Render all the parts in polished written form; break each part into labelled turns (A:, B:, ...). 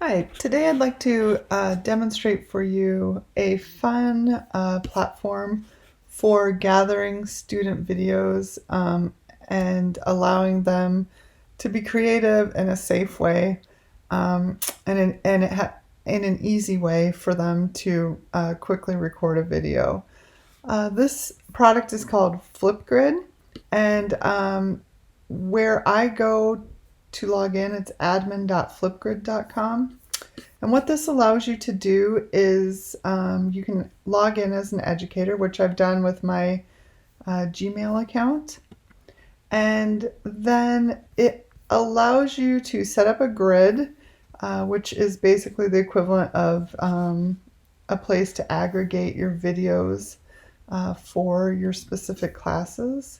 A: Hi, today I'd like to demonstrate for you a fun platform for gathering student videos and allowing them to be creative in a safe way in an easy way for them to quickly record a video. This product is called Flipgrid, and where I go to log in, it's admin.flipgrid.com. And what this allows you to do is you can log in as an educator, which I've done with my Gmail account. And then it allows you to set up a grid, which is basically the equivalent of a place to aggregate your videos for your specific classes.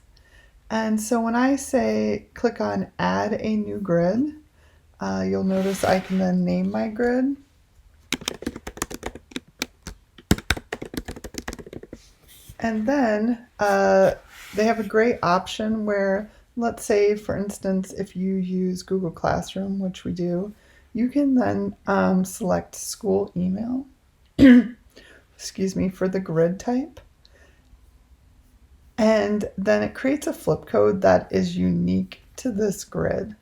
A: And so when I say click on add a new grid, you'll notice I can then name my grid. And then they have a great option where, let's say, for instance, if you use Google Classroom, which we do, you can then select school email, excuse me, for the grid type. And then it creates a flip code that is unique to this grid.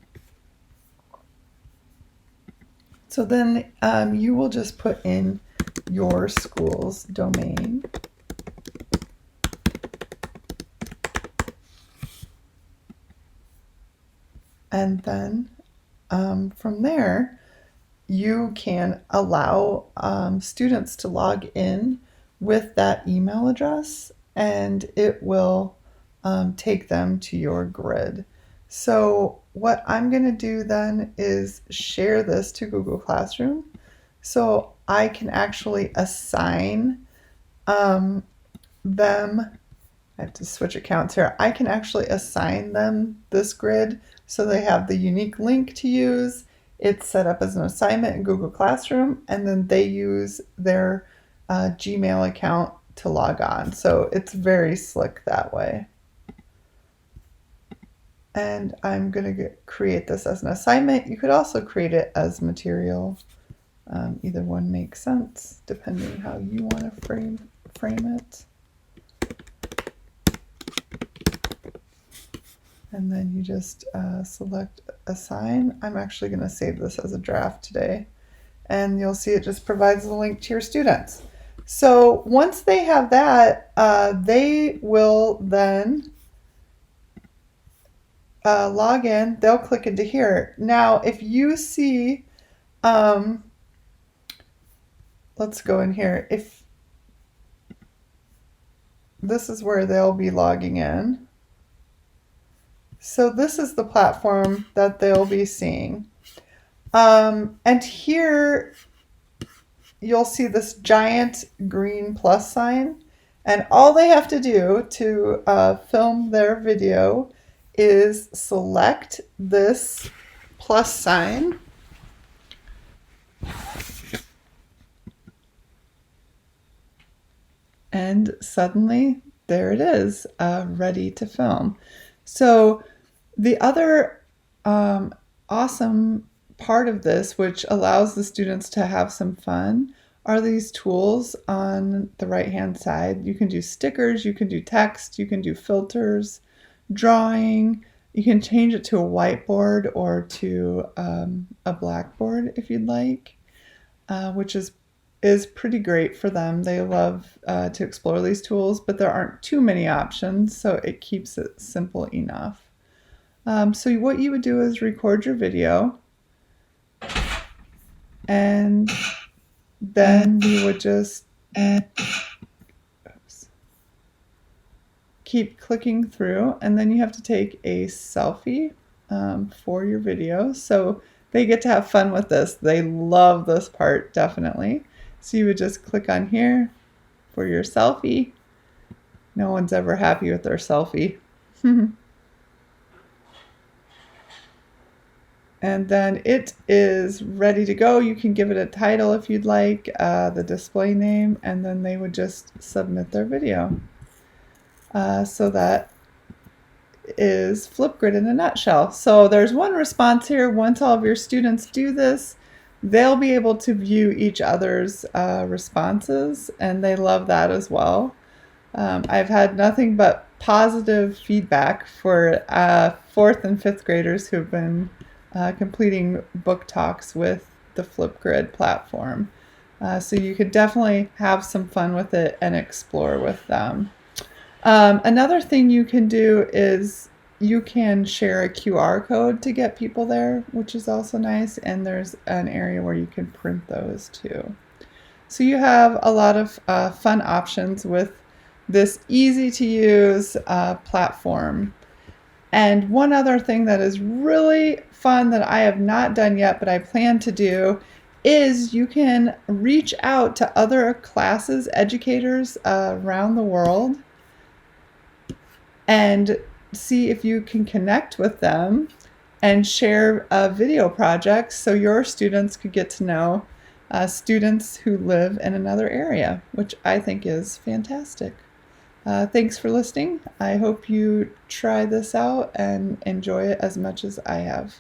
A: So then you will just put in your school's domain. And then from there, you can allow students to log in with that email address, and it will take them to your grid. So what I'm going to do then is share this to Google Classroom so I can actually assign them. I have to switch accounts here. I can actually assign them this grid so they have the unique link to use. It's set up as an assignment in Google Classroom, and then they use their Gmail account to log on. So it's very slick that way. And I'm going to create this as an assignment. You could also create it as material. Either one makes sense, depending how you want to frame it. And then you just select assign. I'm actually going to save this as a draft today. And you'll see it just provides the link to your students. So once they have that, they will then log in. They'll click into here. Now, if you see, let's go in here. If this is where they'll be logging in. So this is the platform that they'll be seeing. And here you'll see this giant green plus sign. And all they have to do to film their video is select this plus sign. And suddenly, there it is, ready to film. So the other awesome part of this, which allows the students to have some fun, are these tools on the right-hand side. You can do stickers, you can do text, you can do filters, drawing. You can change it to a whiteboard or to a blackboard if you'd like, which is pretty great for them. They love to explore these tools, but there aren't too many options, so it keeps it simple enough. So what you would do is record your video, and then you would just keep clicking through, and then you have to take a selfie for your video. So they get to have fun with this. They love this part, definitely. So you would just click on here for your selfie. No one's ever happy with their selfie. And then it is ready to go. You can give it a title if you'd like, the display name, and then they would just submit their video. So that is Flipgrid in a nutshell. So there's one response here. Once all of your students do this, they'll be able to view each other's responses, and they love that as well. I've had nothing but positive feedback for fourth and fifth graders who've been completing book talks with the Flipgrid platform. So you could definitely have some fun with it and explore with them. Another thing you can do is you can share a QR code to get people there, which is also nice, and there's an area where you can print those too. So you have a lot of fun options with this easy to use platform. And one other thing that is really fun that I have not done yet, but I plan to do, is you can reach out to other classes, educators around the world, and see if you can connect with them and share video projects so your students could get to know students who live in another area, which I think is fantastic. Thanks for listening. I hope you try this out and enjoy it as much as I have.